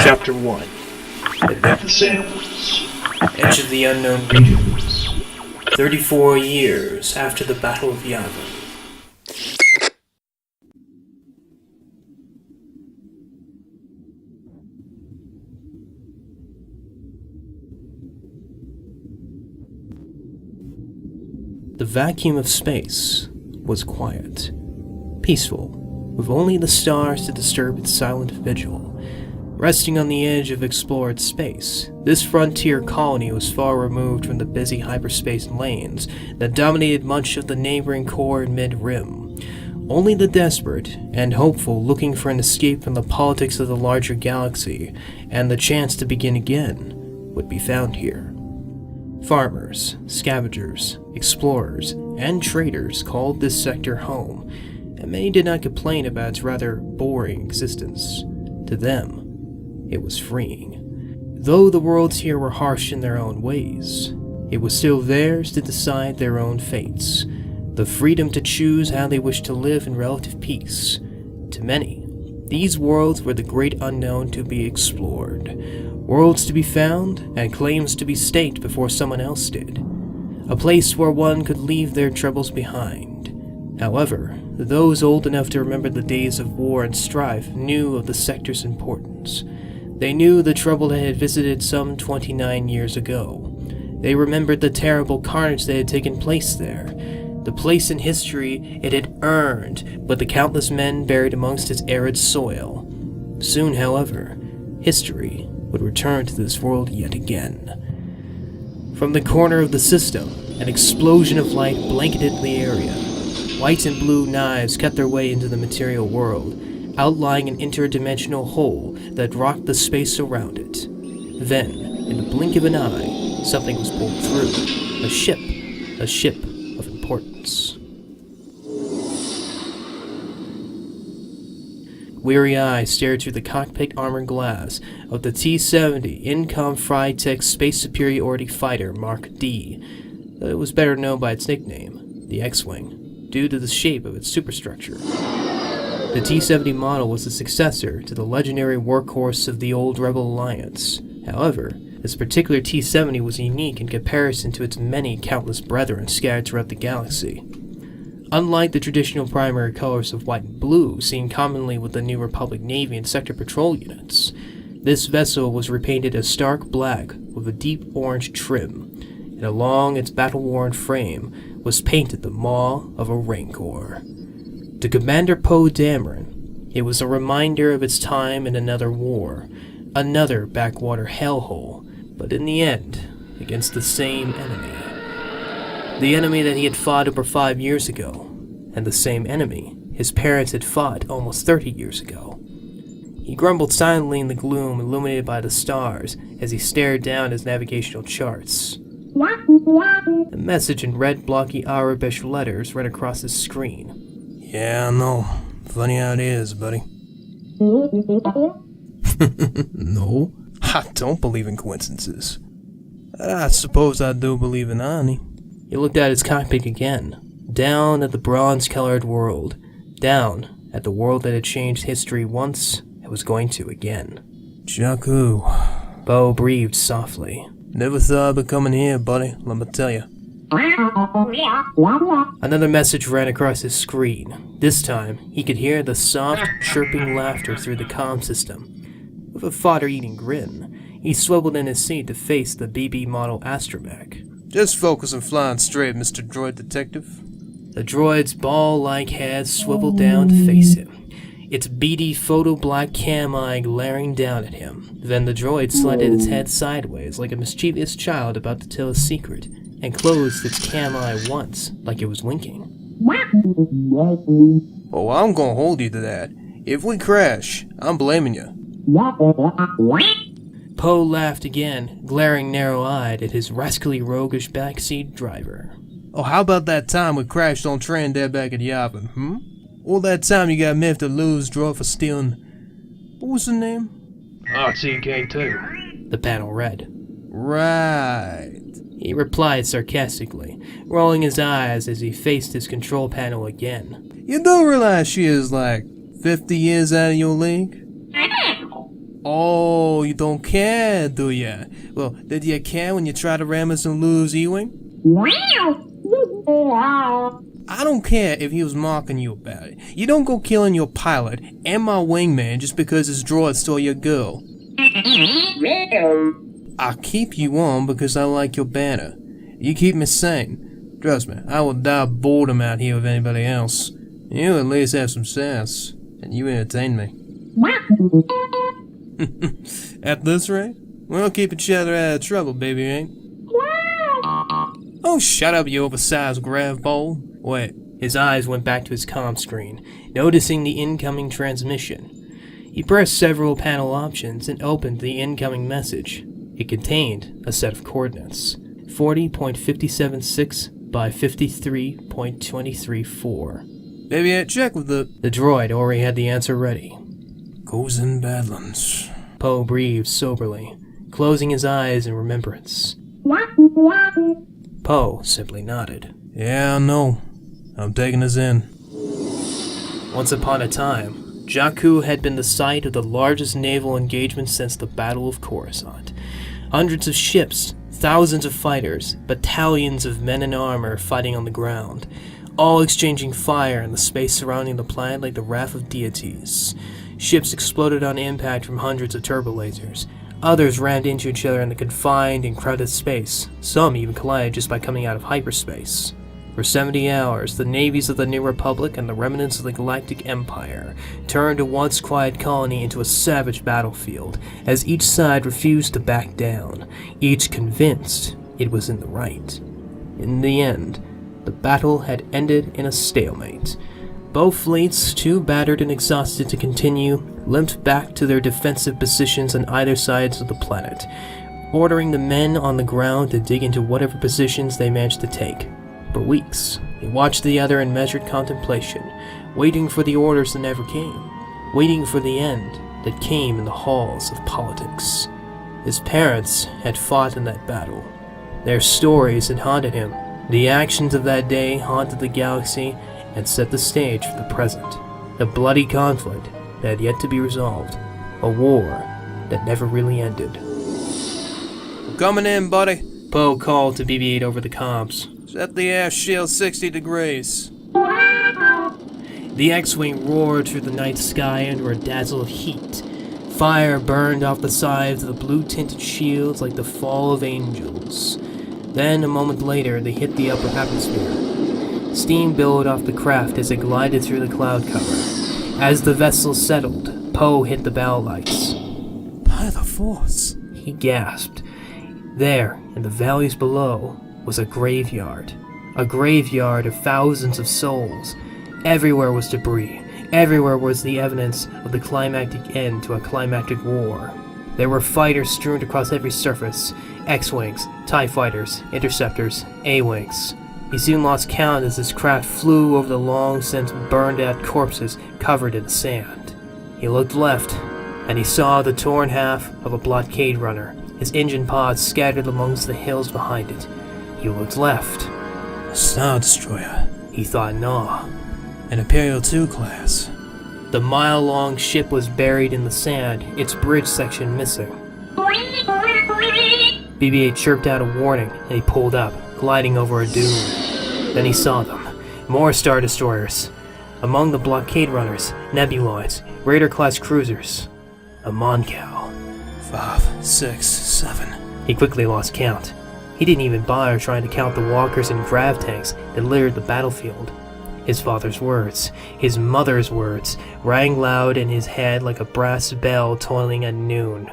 Chapter 1. Advance. Edge of the Unknown Regions. 34 years after the Battle of Yavin. The vacuum of space was quiet, peaceful, with only the stars to disturb its silent vigil. Resting on the edge of explored space, this frontier colony was far removed from the busy hyperspace lanes that dominated much of the neighboring core and mid-rim. Only the desperate and hopeful looking for an escape from the politics of the larger galaxy and the chance to begin again would be found here. Farmers, scavengers, explorers, and traders called this sector home, and many did not complain about its rather boring existence. To them, it was freeing. Though the worlds here were harsh in their own ways, it was still theirs to decide their own fates, the freedom to choose how they wished to live in relative peace. To many, these worlds were the great unknown to be explored, worlds to be found and claims to be staked before someone else did, a place where one could leave their troubles behind. However, those old enough to remember the days of war and strife knew of the sector's importance. They knew the trouble that had visited some 29 years ago. They remembered the terrible carnage that had taken place there, the place in history it had earned, but the countless men buried amongst its arid soil. Soon, however, history would return to this world yet again. From the corner of the system, an explosion of light blanketed the area. White and blue knives cut their way into the material world, outlining an interdimensional hole that rocked the space around it. Then, in the blink of an eye, something was pulled through. A ship of importance. Weary eyes stared through the cockpit armor glass of the T-70 Incom Frytech Space Superiority Fighter Mark D, though it was better known by its nickname, the X-Wing, due to the shape of its superstructure. The T-70 model was the successor to the legendary workhorse of the old Rebel Alliance. However, this particular T-70 was unique in comparison to its many countless brethren scattered throughout the galaxy. Unlike the traditional primary colors of white and blue seen commonly with the New Republic Navy and Sector Patrol units, this vessel was repainted a stark black with a deep orange trim, and along its battle-worn frame was painted the maw of a Rancor. To Commander Poe Dameron, it was a reminder of its time in another war, another backwater hellhole, but in the end, against the same enemy. The enemy that he had fought over 5 years ago, and the same enemy his parents had fought almost 30 years ago. He grumbled silently in the gloom illuminated by the stars as he stared down his navigational charts. A message in red blocky Arabic letters read across his screen. Yeah, I know. Funny how it is, buddy. No, I don't believe in coincidences. I suppose I do believe in irony. He looked at his cockpit again, down at the bronze-colored world, down at the world that had changed history once and was going to again. Jakku. Poe breathed softly. Never thought I'd be coming here, buddy, let me tell you. Another message ran across his screen. This time, he could hear the soft, chirping laughter through the comm system. With a fodder-eating grin, he swiveled in his seat to face the BB model astromech. Just focus on flying straight, Mr. Droid Detective. The droid's ball-like head swiveled down to face him, its beady photo-black cam eye glaring down at him. Then the droid slanted its head sideways like a mischievous child about to tell a secret, and closed its cam eye once, like it was winking. Oh, I'm gonna hold you to that. If we crash, I'm blaming you. Poe laughed again, glaring narrow-eyed at his rascally roguish backseat driver. Oh, how about that time we crashed on train dead back at Yavin, Or that time you got miffed to lose draw for stealing... What was the name? RTK2. The panel read. Right. He replied sarcastically, rolling his eyes as he faced his control panel again. You do realize she is like 50 years out of your league? Oh, Oh, you don't care, do ya? Well, did you care when you tried to ram us and lose Ewing? I don't care if he was mocking you about it. You don't go killing your pilot and my wingman just because his droid stole your girl. I keep you on because I like your banner. You keep me sane. Trust me, I will die of boredom out here with anybody else. You at least have some sense, and you entertain me. At this rate, we'll keep each other out of trouble, baby, ain't? Oh, shut up, you oversized grav ball. Wait. His eyes went back to his comm screen, noticing the incoming transmission. He pressed several panel options and opened the incoming message. It contained a set of coordinates, 40.576 by 53.234. Baby, check with the droid already had the answer ready. Goes in Badlands. Poe breathed soberly, closing his eyes in remembrance. Poe simply nodded. Yeah, I know. I'm taking us in. Once upon a time, Jakku had been the site of the largest naval engagement since the Battle of Coruscant. Hundreds of ships, thousands of fighters, battalions of men in armor fighting on the ground, all exchanging fire in the space surrounding the planet like the wrath of deities. Ships exploded on impact from hundreds of turbolasers. Others rammed into each other in the confined and crowded space. Some even collided just by coming out of hyperspace. For 70 hours, the navies of the New Republic and the remnants of the Galactic Empire turned a once quiet colony into a savage battlefield, as each side refused to back down, each convinced it was in the right. In the end, the battle had ended in a stalemate. Both fleets, too battered and exhausted to continue, limped back to their defensive positions on either sides of the planet, ordering the men on the ground to dig into whatever positions they managed to take. For weeks, they watched the other in measured contemplation, waiting for the orders that never came, waiting for the end that came in the halls of politics. His parents had fought in that battle. Their stories had haunted him. The actions of that day haunted the galaxy and set the stage for the present. A bloody conflict that had yet to be resolved. A war that never really ended. We're coming in, buddy. Poe called to BB-8 over the comms. Set the air shield 60 degrees. The X-Wing roared through the night sky under a dazzle of heat. Fire burned off the sides of the blue-tinted shields like the fall of angels. Then, a moment later, they hit the upper atmosphere. Steam billowed off the craft as it glided through the cloud cover. As the vessel settled, Poe hit the bow lights. By the Force, he gasped. There, in the valleys below, was a graveyard of thousands of souls. Everywhere was debris. Everywhere was the evidence of the climactic end to a climactic war. There were fighters strewn across every surface. X-Wings, TIE Fighters, Interceptors, A-Wings. He soon lost count as his craft flew over the long-since burned-out corpses covered in sand. He looked left, and he saw the torn half of a blockade runner, his engine pods scattered amongst the hills behind it. He looked left. A Star Destroyer, he thought in awe. An Imperial II class. The mile-long ship was buried in the sand, its bridge section missing. BB-8 chirped out a warning, and he pulled up, gliding over a dune. Then he saw them. More Star Destroyers. Among the blockade runners, Nebuloids, Raider-class cruisers. A Moncal. 5, 6, 7. He quickly lost count. He didn't even bother trying to count the walkers and grav tanks that littered the battlefield. His father's words, his mother's words, rang loud in his head like a brass bell tolling at noon.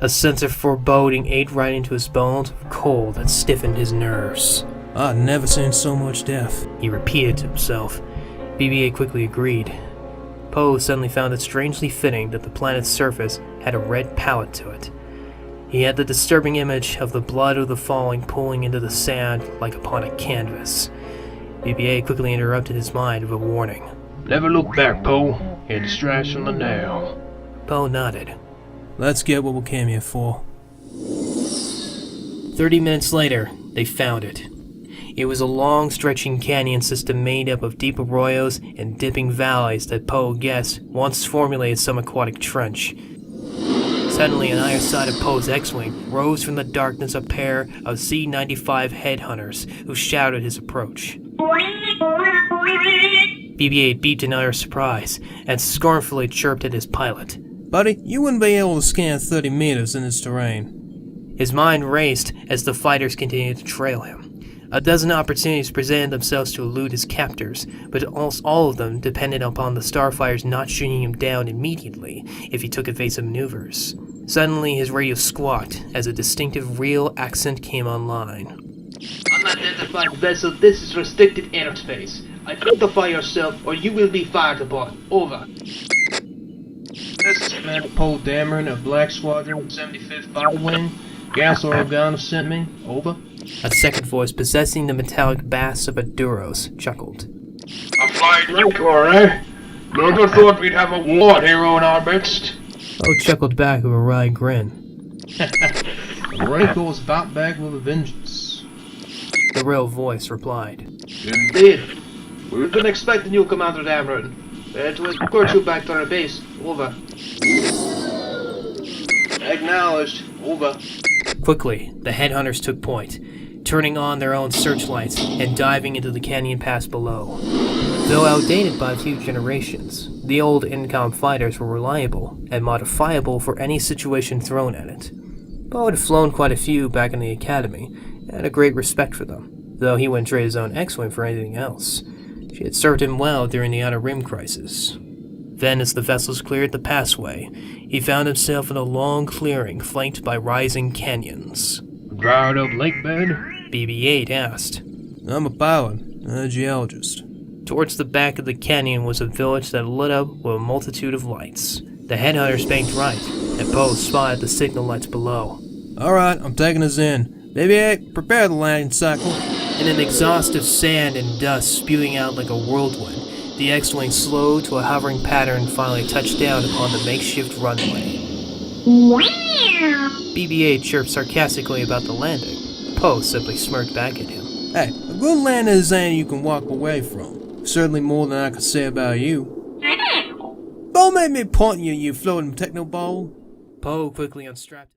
A sense of foreboding ate right into his bones of cold that stiffened his nerves. I've never seen so much death, he repeated to himself. BB-8 quickly agreed. Poe suddenly found it strangely fitting that the planet's surface had a red palette to it. He had the disturbing image of the blood of the falling pooling into the sand like upon a canvas. BB-8 quickly interrupted his mind with a warning. Never look back, Poe. You're distracted from the now. Poe nodded. Let's get what we came here for. 30 minutes later, they found it. It was a long, stretching canyon system made up of deep arroyos and dipping valleys that Poe guessed once formulated some aquatic trench. Suddenly, on either side of Poe's X-Wing, rose from the darkness a pair of C-95 headhunters who shouted his approach. BB-8 beeped in utter surprise and scornfully chirped at his pilot. Buddy, you wouldn't be able to scan 30 meters in this terrain. His mind raced as the fighters continued to trail him. A dozen opportunities presented themselves to elude his captors, but almost all of them depended upon the starfighters not shooting him down immediately if he took evasive maneuvers. Suddenly, his radio squawked as a distinctive real accent came online. Unidentified vessel, this is restricted airspace. Identify yourself or you will be fired upon. Over. This is Commander Poe Dameron of Black Squadron, 75th Fire Wing. Gas Organa sent me. Over. A second voice, possessing the metallic bass of a Duros, chuckled. A flying Rancor, eh? Never thought we'd have a war hero in our midst. Poe chuckled back with a wry grin. Rancor's about back with a vengeance. The real voice replied. Indeed. We've been expecting you, Commander Dameron. To escort you back to our base. Over. Acknowledged. Over. Quickly, the headhunters took point, turning on their own searchlights and diving into the canyon pass below. Though outdated by a few generations, the old Incom fighters were reliable and modifiable for any situation thrown at it. Poe had flown quite a few back in the academy, and had a great respect for them, though he wouldn't trade his own X-Wing for anything else. She had served him well during the Outer Rim crisis. Then, as the vessels cleared the passway, he found himself in a long clearing flanked by rising canyons. Dried up lake bed? BB-8 asked. I'm a pilot, a geologist. Towards the back of the canyon was a village that lit up with a multitude of lights. The headhunters banked right, and Poe spotted the signal lights below. Alright, I'm taking us in. BB-8, prepare the landing cycle. In an exhaust of sand and dust spewing out like a whirlwind, the X-Wing slowed to a hovering pattern and finally touched down upon the makeshift runway. BB-8 chirped sarcastically about the landing. Poe simply smirked back at him. Hey, a good landing is anything you can walk away from. Certainly more than I could say about you. Don't make me point you, you floating technoball. Poe quickly unstrapped